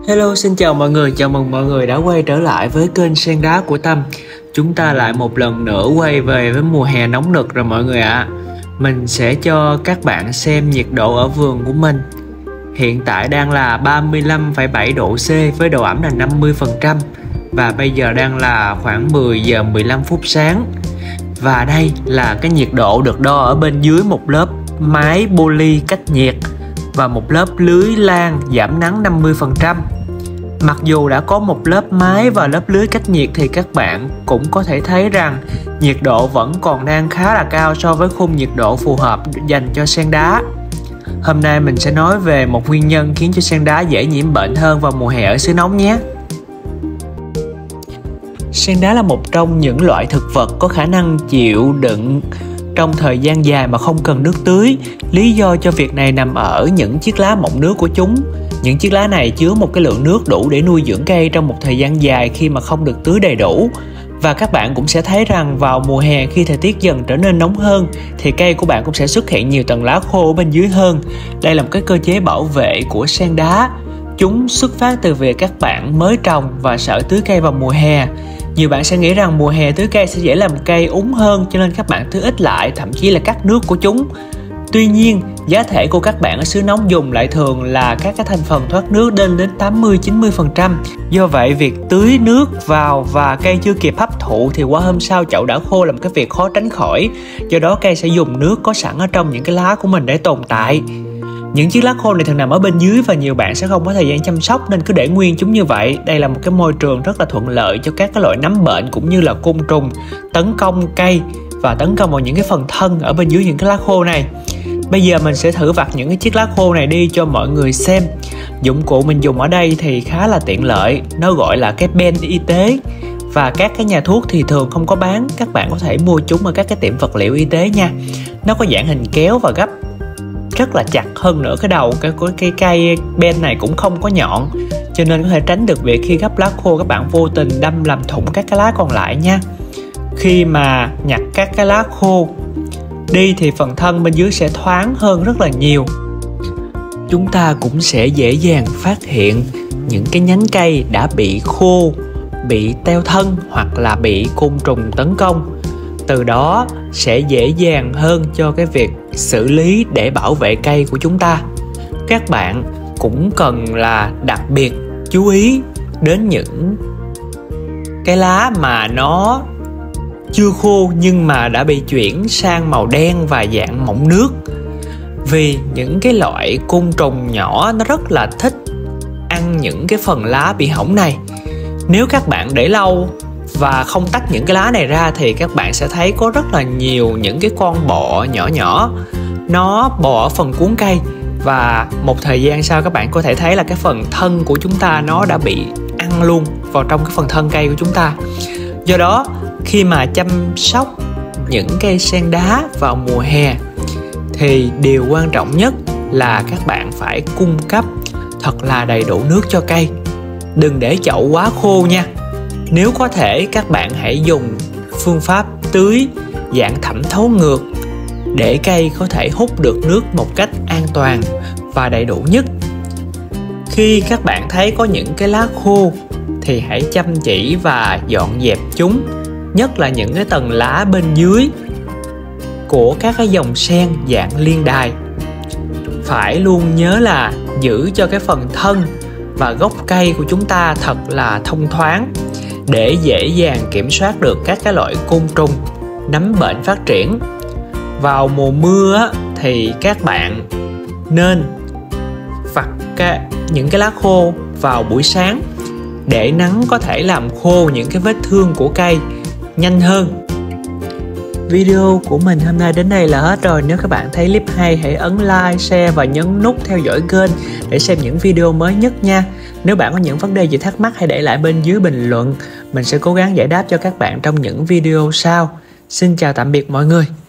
Hello, xin chào mọi người, chào mừng mọi người đã quay trở lại với kênh Sen Đá của Tâm. Chúng ta lại một lần nữa quay về với mùa hè nóng nực rồi mọi người ạ. Mình sẽ cho các bạn xem nhiệt độ ở vườn của mình. Hiện tại đang là 35,7 độ C với độ ẩm là 50%. Và bây giờ đang là khoảng 10 giờ 15 phút sáng. Và đây là cái nhiệt độ được đo ở bên dưới một lớp mái poly cách nhiệt và một lớp lưới lan giảm nắng 50%. Mặc dù đã có một lớp mái và lớp lưới cách nhiệt thì các bạn cũng có thể thấy rằng nhiệt độ vẫn còn đang khá là cao so với khung nhiệt độ phù hợp dành cho sen đá. Hôm nay mình sẽ nói về một nguyên nhân khiến cho sen đá dễ nhiễm bệnh hơn vào mùa hè ở xứ nóng nhé. Sen đá là một trong những loại thực vật có khả năng chịu đựng trong thời gian dài mà không cần nước tưới. Lý do cho việc này nằm ở những chiếc lá mọng nước của chúng. Những chiếc lá này chứa một cái lượng nước đủ để nuôi dưỡng cây trong một thời gian dài khi mà không được tưới đầy đủ. Và các bạn cũng sẽ thấy rằng vào mùa hè khi thời tiết dần trở nên nóng hơn thì cây của bạn cũng sẽ xuất hiện nhiều tầng lá khô ở bên dưới hơn. Đây là một cái cơ chế bảo vệ của sen đá. Chúng xuất phát từ việc các bạn mới trồng và sợ tưới cây vào mùa hè. Nhiều bạn sẽ nghĩ rằng mùa hè tưới cây sẽ dễ làm cây úng hơn cho nên các bạn tưới ít lại, thậm chí là cắt nước của chúng. Tuy nhiên, giá thể của các bạn ở xứ nóng dùng lại thường là các cái thành phần thoát nước lên đến 80-90%. Do vậy, việc tưới nước vào và cây chưa kịp hấp thụ thì qua hôm sau chậu đã khô là một cái việc khó tránh khỏi. Do đó cây sẽ dùng nước có sẵn ở trong những cái lá của mình để tồn tại. Những chiếc lá khô này thường nằm ở bên dưới và nhiều bạn sẽ không có thời gian chăm sóc nên cứ để nguyên chúng như vậy. Đây là một cái môi trường rất là thuận lợi cho các cái loại nấm bệnh cũng như là côn trùng tấn công cây và tấn công vào những cái phần thân ở bên dưới những cái lá khô này. Bây giờ mình sẽ thử vặt những cái chiếc lá khô này đi cho mọi người xem. Dụng cụ mình dùng ở đây thì khá là tiện lợi, nó gọi là cái pen y tế. Và các cái nhà thuốc thì thường không có bán, các bạn có thể mua chúng ở các cái tiệm vật liệu y tế nha. Nó có dạng hình kéo và gấp rất là chặt, hơn nữa cái đầu cái cây pen này cũng không có nhọn, cho nên có thể tránh được việc khi gấp lá khô các bạn vô tình đâm làm thủng các cái lá còn lại nha. Khi mà nhặt các cái lá khô đi thì phần thân bên dưới sẽ thoáng hơn rất là nhiều. Chúng ta cũng sẽ dễ dàng phát hiện những cái nhánh cây đã bị khô, bị teo thân hoặc là bị côn trùng tấn công. Từ đó sẽ dễ dàng hơn cho cái việc xử lý để bảo vệ cây của chúng ta. Các bạn cũng cần là đặc biệt chú ý đến những cái lá mà nó chưa khô nhưng mà đã bị chuyển sang màu đen và dạng mọng nước. Vì những cái loại côn trùng nhỏ nó rất là thích ăn những cái phần lá bị hỏng này. Nếu các bạn để lâu và không tách những cái lá này ra thì các bạn sẽ thấy có rất là nhiều những cái con bọ nhỏ nhỏ nó bò ở phần cuống cây, và một thời gian sau các bạn có thể thấy là cái phần thân của chúng ta nó đã bị ăn luôn vào trong cái phần thân cây của chúng ta. Do đó khi mà chăm sóc những cây sen đá vào mùa hè thì điều quan trọng nhất là các bạn phải cung cấp thật là đầy đủ nước cho cây. Đừng để chậu quá khô nha. Nếu có thể các bạn hãy dùng phương pháp tưới dạng thẩm thấu ngược để cây có thể hút được nước một cách an toàn và đầy đủ nhất. Khi các bạn thấy có những cái lá khô thì hãy chăm chỉ và dọn dẹp chúng, nhất là những cái tầng lá bên dưới của các cái dòng sen dạng liên đài. Phải luôn nhớ là giữ cho cái phần thân và gốc cây của chúng ta thật là thông thoáng để dễ dàng kiểm soát được các cái loại côn trùng, nấm bệnh phát triển. Vào mùa mưa thì các bạn nên vặt những cái lá khô vào buổi sáng để nắng có thể làm khô những cái vết thương của cây nhanh hơn. Video của mình hôm nay đến đây là hết rồi. Nếu các bạn thấy clip hay hãy ấn like, share và nhấn nút theo dõi kênh để xem những video mới nhất nha. Nếu bạn có những vấn đề gì thắc mắc hãy để lại bên dưới bình luận. Mình sẽ cố gắng giải đáp cho các bạn trong những video sau. Xin chào tạm biệt mọi người.